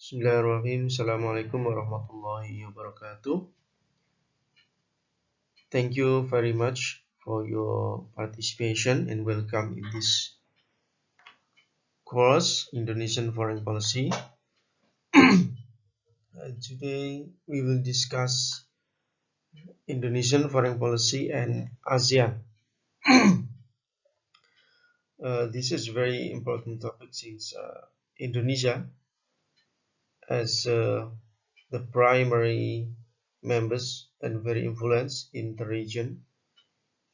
Bismillahirrahmanirrahim. Assalamualaikum warahmatullahi wabarakatuh. Thank you very much for your participation and welcome in this course, Indonesian Foreign Policy. And today we will discuss Indonesian foreign policy and ASEAN. This is a very important topic since Indonesia as the primary members and very influenced in the region.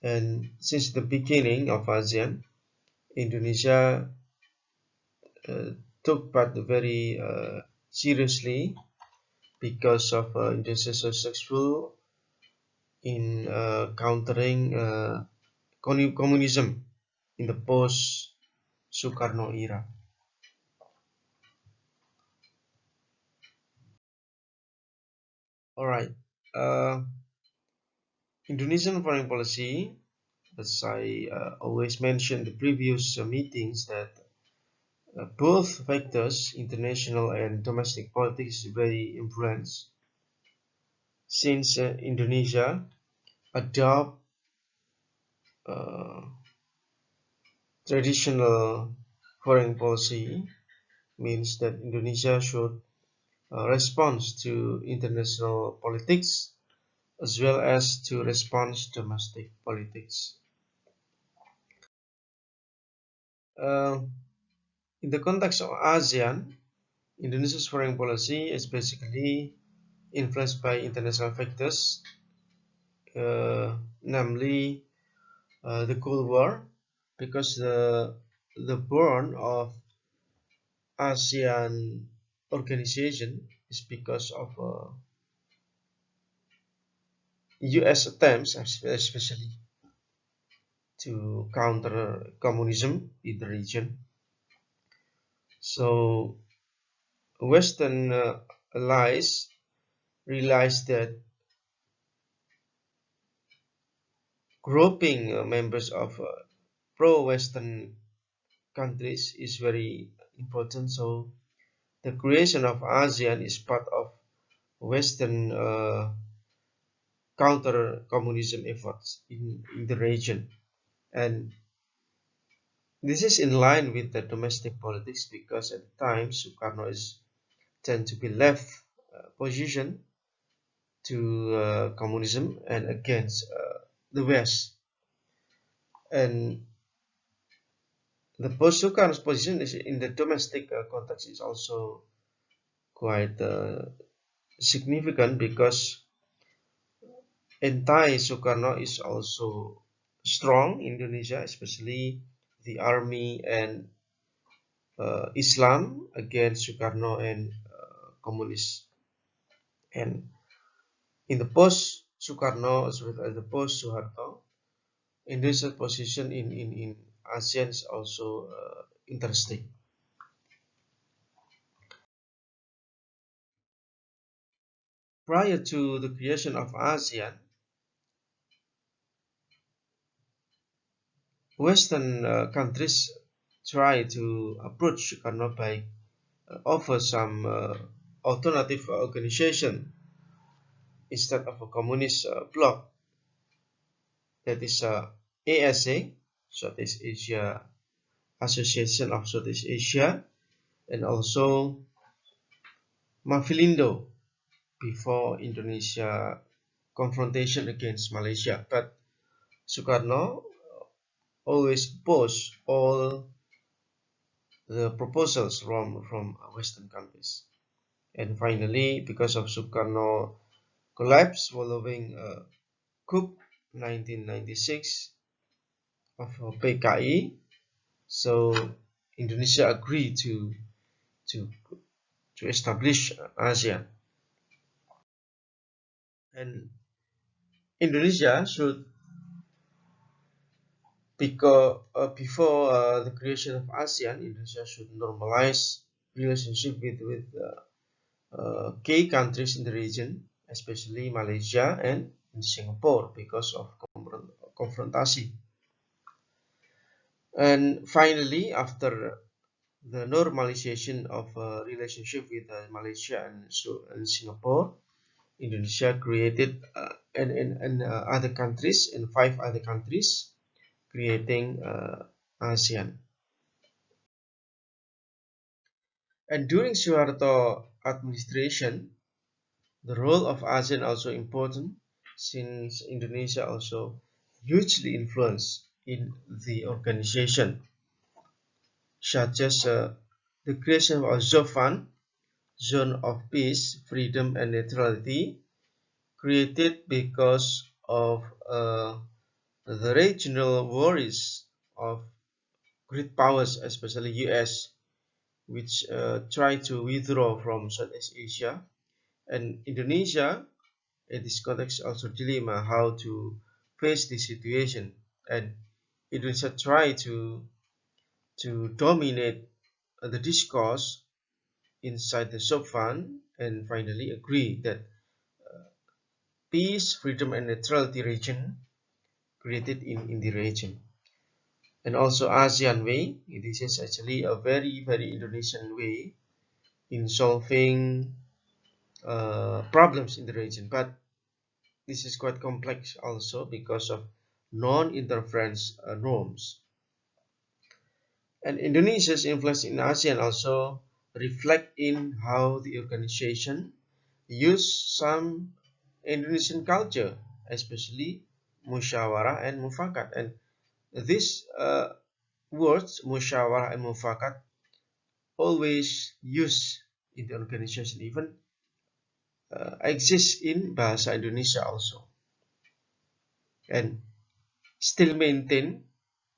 And since the beginning of ASEAN, Indonesia took part very seriously because of Indonesia so successful in countering communism in the post-Sukarno era. All right, Indonesian foreign policy, as I always mentioned in the previous meetings, that both factors, international and domestic politics, very influenced since Indonesia adopt traditional foreign policy means that Indonesia should respond to international politics as well as to respond to domestic politics. Uh, in the context of ASEAN, Indonesia's foreign policy is basically influenced by international factors, namely the Cold War, because the born of ASEAN organization is because of US attempts, especially to counter communism in the region. So Western allies realized that grouping members of pro-Western countries is very important. So the creation of ASEAN is part of Western counter-communism efforts in the region. And this is in line with the domestic politics because at the time Sukarno tend to be left position to communism and against the West. And the post-Sukarno's position is in the domestic context is also quite significant because anti-Sukarno is also strong in Indonesia, especially the army and Islam against Sukarno and communists. And in the post-Sukarno as well as the post-Suharto, Indonesia's position in ASEAN is also interesting. Prior to the creation of ASEAN, Western countries try to approach Sukarno by offer some alternative organization instead of a communist bloc, that is ASA, Southeast Asia Association of Southeast Asia, and also Mafilindo before Indonesia confrontation against Malaysia. But Sukarno always opposed all the proposals from Western countries. And finally, because of Sukarno collapse following coup 1996 of PKI, so Indonesia agreed to establish ASEAN. And Indonesia should, because before the creation of ASEAN, Indonesia should normalize relationship with key countries in the region, especially Malaysia and Singapore, because of confrontation. And finally, after the normalization of a relationship with Malaysia and Singapore, Indonesia created and other countries, in 5 other countries, creating ASEAN. And during Suharto administration, the role of ASEAN also important, since Indonesia also hugely influenced in the organization, such as the creation of ZOFAN, Zone of Peace, Freedom and Neutrality, created because of the regional worries of great powers, especially US, which try to withdraw from Southeast Asia, and Indonesia. In this context, also dilemma how to face this situation, and Indonesia try to dominate the discourse inside the sub-fund, and finally agree that peace, freedom, and neutrality region created in the region. And also ASEAN way, this is actually a very Indonesian way in solving problems in the region, but this is quite complex also because of non-interference norms. And Indonesia's influence in ASEAN also reflect in how the organization use some Indonesian culture, especially musyawarah and mufakat. And these words, musyawarah and mufakat, always used in the organization, even exist in bahasa Indonesia also, and still maintain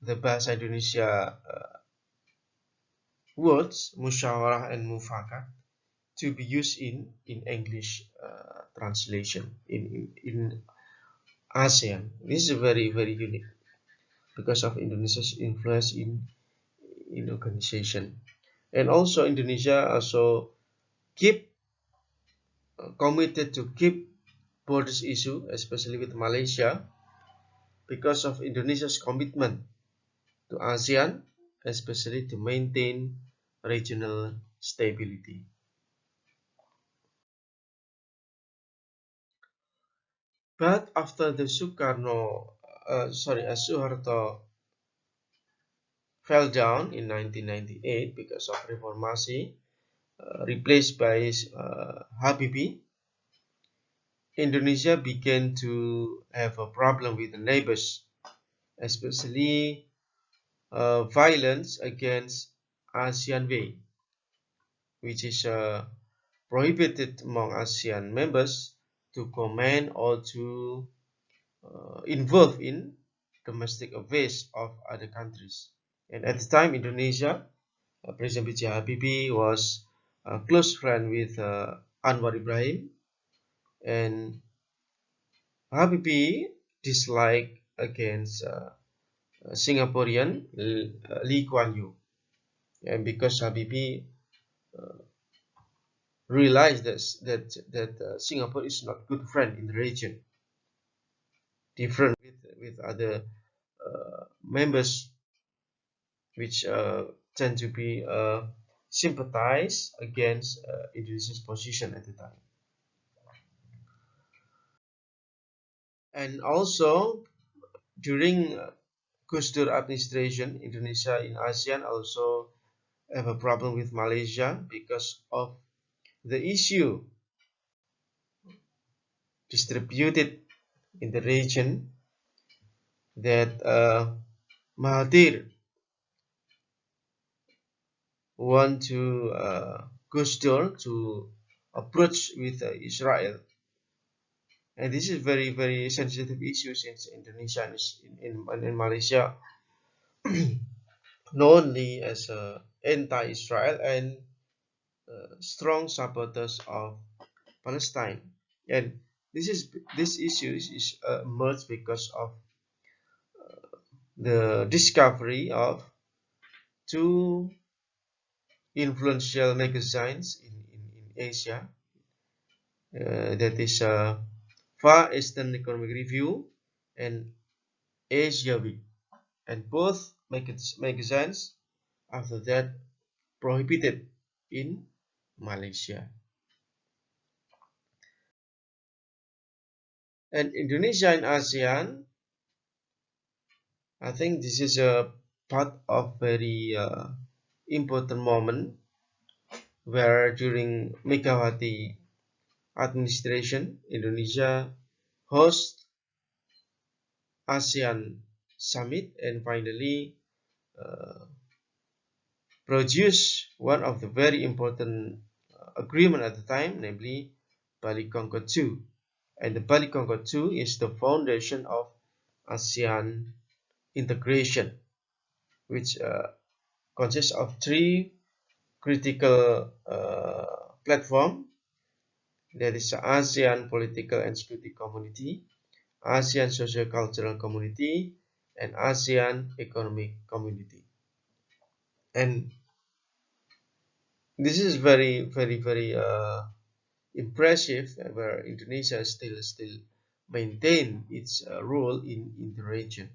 the bahasa Indonesia words musyawarah and mufakat to be used in English translation in ASEAN. This is very unique because of Indonesia's influence in organization. And also Indonesia also keep committed to keep borders issue, especially with Malaysia, because of Indonesia's commitment to ASEAN, especially to maintain regional stability. But after the Suharto fell down in 1998 because of reformasi, replaced by Habibie, Indonesia began to have a problem with the neighbors, especially violence against ASEAN Way, which is prohibited among ASEAN members to comment or to involve in domestic affairs of other countries. And at the time, Indonesia, President B.J. Habibie was a close friend with Anwar Ibrahim, and Habibie disliked against Singaporean Lee Kuan Yew, and because Habibie realized that Singapore is not good friend in the region, different with other members which tend to be sympathize against Indonesia's position at the time. And also during Gus Dur administration, Indonesia in ASEAN also have a problem with Malaysia because of the issue distributed in the region that Mahathir want to Gus Dur to approach with Israel, and this is very sensitive issue since Indonesia is in Malaysia knownly as anti-Israel and strong supporters of Palestine. And this issue is emerged because of the discovery of two influential magazines in Asia, that is Far Eastern Economic Review and Asia Week, and both magazines after that prohibited in Malaysia. And Indonesia and ASEAN, I think this is a part of very important moment where during Megawati administration, Indonesia host ASEAN summit and finally uh, produce one of the very important agreement at the time, namely Bali Concord II. And the Bali Concord II is the foundation of ASEAN integration, which consists of three critical platforms. That is ASEAN Political and Security Community, ASEAN Socio-Cultural Community, and ASEAN Economic Community. And this is very impressive, where Indonesia still maintain its role in the region.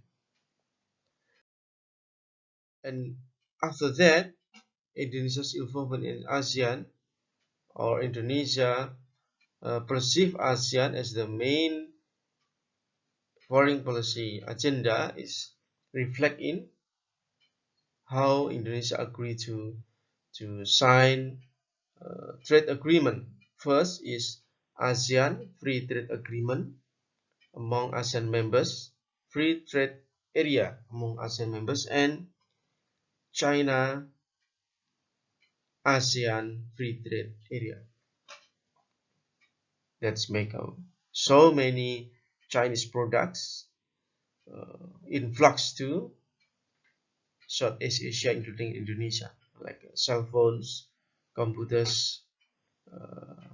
And after that, Indonesia's involvement in ASEAN, or Indonesia perceive ASEAN as the main foreign policy agenda, is reflect in how Indonesia agreed to sign trade agreement. First is ASEAN Free Trade Agreement among ASEAN members, Free Trade Area among ASEAN members, and China ASEAN Free Trade Area. That's make so many Chinese products influx to Southeast Asia, including Indonesia, like cell phones, computers, uh,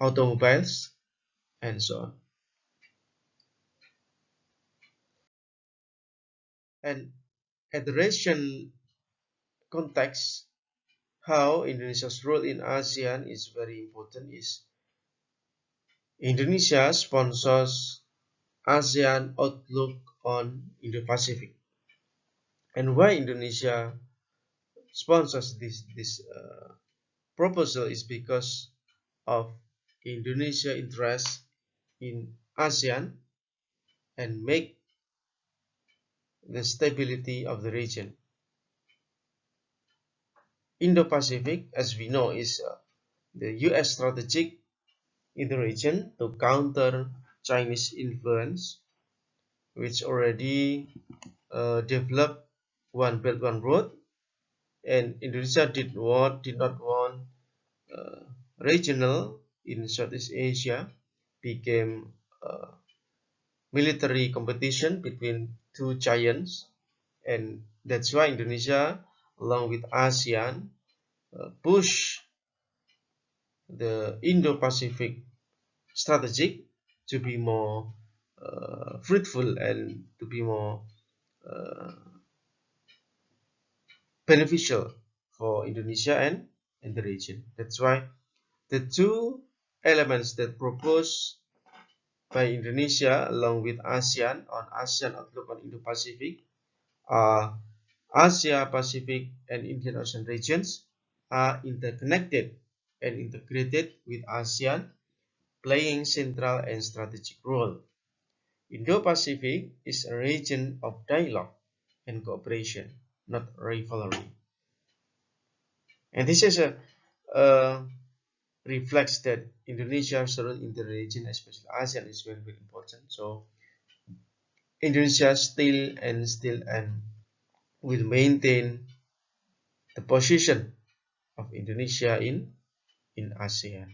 automobiles, and so on. And at the Russian context, how Indonesia's role in ASEAN is very important is Indonesia sponsors ASEAN Outlook on Indo-Pacific. And why Indonesia sponsors this proposal is because of Indonesia interest in ASEAN and make the stability of the region. Indo-Pacific, as we know, is the US strategic in the region to counter Chinese influence, which already developed One Belt One Road, and Indonesia did not want uh, regional in Southeast Asia became military competition between two giants, and that's why Indonesia, along with ASEAN, push the Indo-Pacific strategic to be more fruitful and to be more uh, beneficial for Indonesia and the region. That's why the two elements that proposed by Indonesia along with ASEAN on ASEAN Outlook on Indo-Pacific are Asia Pacific and Indian Ocean regions are interconnected and integrated with ASEAN playing central and strategic role. Indo-Pacific is a region of dialogue and cooperation, not rivalry. And this is a reflects that Indonesia's role in the region, especially ASEAN, is very important. So Indonesia still and will maintain the position of Indonesia in ASEAN.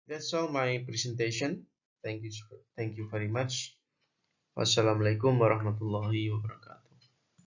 That's all my presentation. Thank you very much. Wassalamualaikum warahmatullahi wabarakatuh.